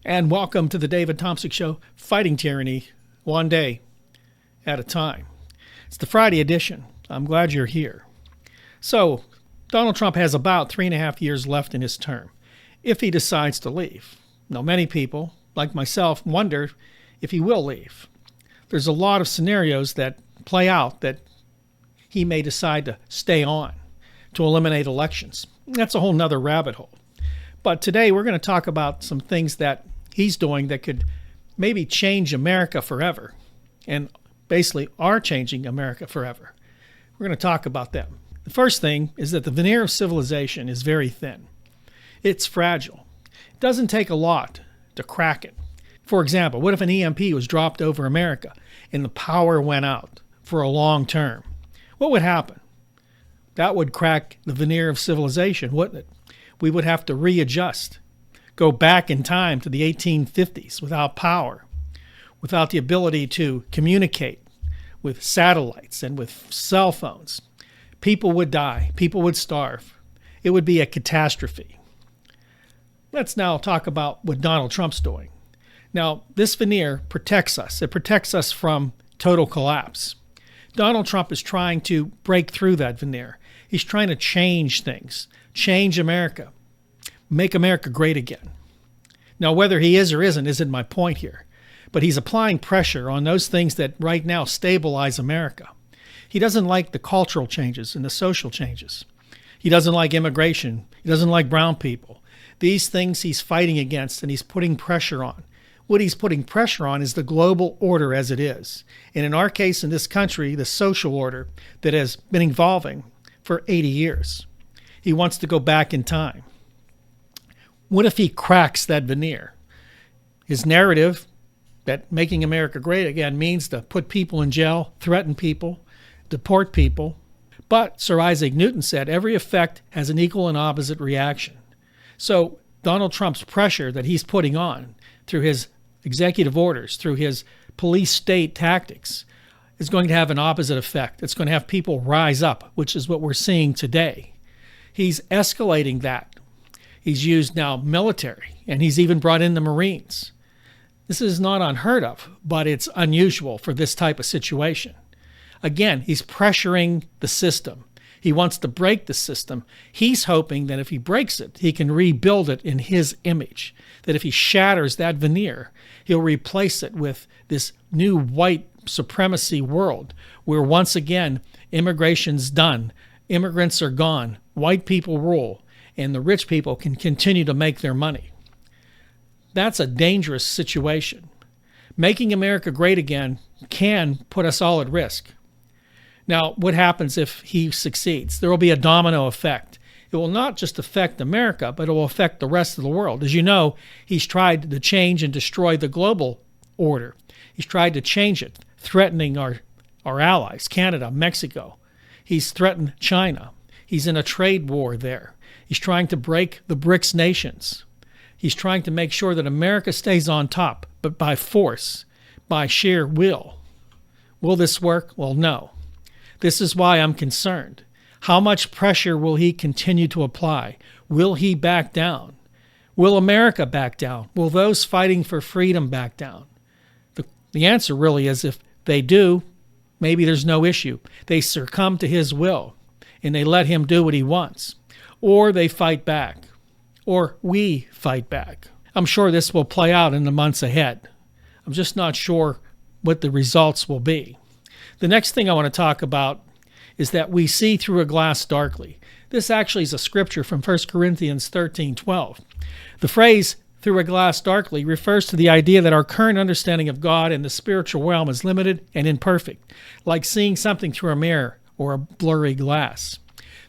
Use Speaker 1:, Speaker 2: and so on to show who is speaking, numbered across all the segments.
Speaker 1: and welcome to the David Thompson Show, fighting tyranny one day at a time. It's the Friday edition. I'm glad you're here. So, Donald Trump has about 3.5 years left in his term, if he decides to leave. Now, many people, like myself, wonder if he will leave. There's a lot of scenarios that play out that he may decide to stay on to eliminate elections. That's a whole nother rabbit hole. But today we're going to talk about some things that he's doing that could maybe change America forever, and basically are changing America forever. We're going to talk about them. The first thing is that the veneer of civilization is very thin. It's fragile. It doesn't take a lot to crack it. For example, what if an EMP was dropped over America and the power went out for a long term? What would happen? That would crack the veneer of civilization, wouldn't it? We would have to readjust, go back in time to the 1850s without power, without the ability to communicate with satellites and with cell phones. People would die. People would starve. It would be a catastrophe. Let's now talk about what Donald Trump's doing. Now, this veneer protects us. It protects us from total collapse. Donald Trump is trying to break through that veneer. He's trying to change things, change America, make America great again. Now, whether he is or isn't my point here, but he's applying pressure on those things that right now stabilize America. He doesn't like the cultural changes and the social changes. He doesn't like immigration. He doesn't like brown people. These things he's fighting against and he's putting pressure on. What he's putting pressure on is the global order as it is. And in our case, in this country, the social order that has been evolving for 80 years. He wants to go back in time. What if he cracks that veneer? His narrative that making America great again means to put people in jail, threaten people, deport people. But Sir Isaac Newton said every effect has an equal and opposite reaction. So Donald Trump's pressure that he's putting on through his executive orders, through his police state tactics, is going to have an opposite effect. It's going to have people rise up, which is what we're seeing today. He's escalating that. He's used now military, and he's even brought in the Marines. This is not unheard of, but it's unusual for this type of situation. Again, he's pressuring the system. He wants to break the system. He's hoping that if he breaks it, he can rebuild it in his image. That if he shatters that veneer, he'll replace it with this new white supremacy world where once again, immigration's done. Immigrants are gone. White people rule. And the rich people can continue to make their money. That's a dangerous situation. Making America great again can put us all at risk. Now, what happens if he succeeds? There will be a domino effect. It will not just affect America, but it will affect the rest of the world. As you know, he's tried to change and destroy the global order. He's tried to change it, threatening our allies, Canada, Mexico. He's threatened China. He's in a trade war there. He's trying to break the BRICS nations. He's trying to make sure that America stays on top, but by force, by sheer will. Will this work? Well, no. This is why I'm concerned. How much pressure will he continue to apply? Will he back down? Will America back down? Will those fighting for freedom back down? The answer really is if they do, maybe there's no issue. They succumb to his will and they let him do what he wants. Or they fight back. Or we fight back. I'm sure this will play out in the months ahead. I'm just not sure what the results will be. The next thing I want to talk about is that we see through a glass darkly. This actually is a scripture from 1 Corinthians 13:12. The phrase through a glass darkly refers to the idea that our current understanding of God and the spiritual realm is limited and imperfect, like seeing something through a mirror or a blurry glass.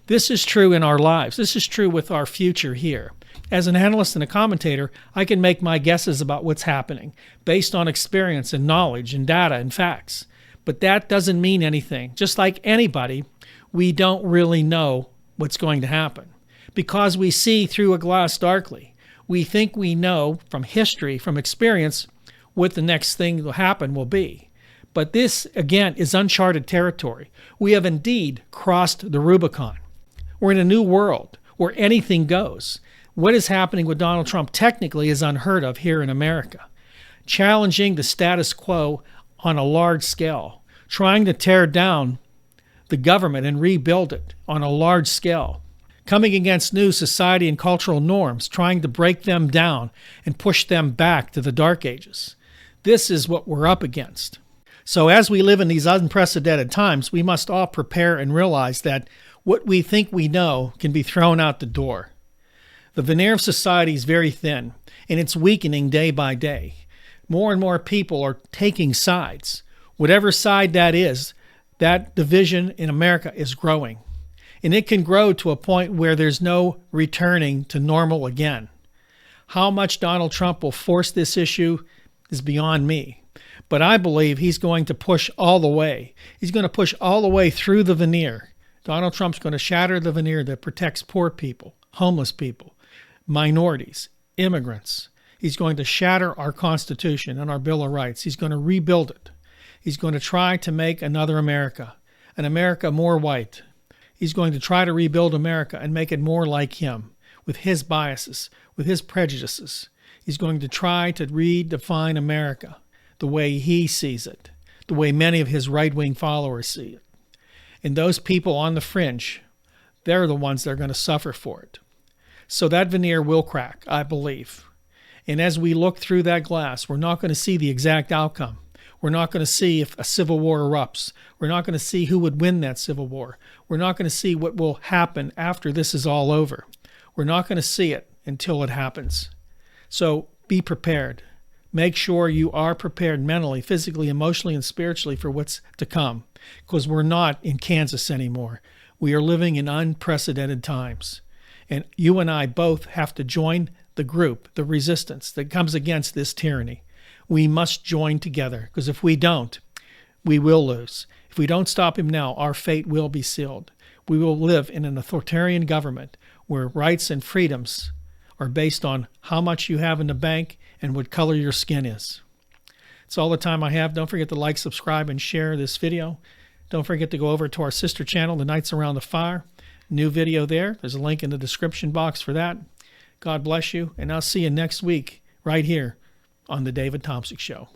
Speaker 1: This is true in our lives. This is true with our future here. As an analyst and a commentator, I can make my guesses about what's happening based on experience and knowledge and data and facts. But that doesn't mean anything. Just like anybody, we don't really know what's going to happen because we see through a glass darkly. We think we know from history, from experience, what the next thing that will happen will be. But this, again, is uncharted territory. We have indeed crossed the Rubicon. We're in a new world where anything goes. What is happening with Donald Trump technically is unheard of here in America. Challenging the status quo on a large scale, trying to tear down the government and rebuild it on a large scale, coming against new society and cultural norms, trying to break them down and push them back to the Dark Ages. This is what we're up against. So as we live in these unprecedented times, we must all prepare and realize that what we think we know can be thrown out the door. The veneer of society is very thin, and it's weakening day by day. More and more people are taking sides. Whatever side that is, that division in America is growing. And it can grow to a point where there's no returning to normal again. How much Donald Trump will force this issue is beyond me. But I believe he's going to push all the way. He's going to push all the way through the veneer. Donald Trump's going to shatter the veneer that protects poor people, homeless people, minorities, immigrants. He's going to shatter our Constitution and our Bill of Rights. He's going to rebuild it. He's going to try to make another America, an America more white. He's going to try to rebuild America and make it more like him, with his biases, with his prejudices. He's going to try to redefine America the way he sees it, the way many of his right-wing followers see it. And those people on the fringe, they're the ones that are going to suffer for it. So that veneer will crack, I believe. And as we look through that glass, we're not going to see the exact outcome. We're not going to see if a civil war erupts. We're not going to see who would win that civil war. We're not going to see what will happen after this is all over. We're not going to see it until it happens. So be prepared. Make sure you are prepared mentally, physically, emotionally, and spiritually for what's to come, because we're not in Kansas anymore. We are living in unprecedented times. And you and I both have to join the group, the resistance that comes against this tyranny. We must join together, because if we don't, we will lose. If we don't stop him now, our fate will be sealed. We will live in an authoritarian government where rights and freedoms are based on how much you have in the bank and what color your skin is. That's all the time I have. Don't forget to like, subscribe, and share this video. Don't forget to go over to our sister channel, The Nights Around the Fire. New video there. There's a link in the description box for that. God bless you, and I'll see you next week right here on The David Thompson Show.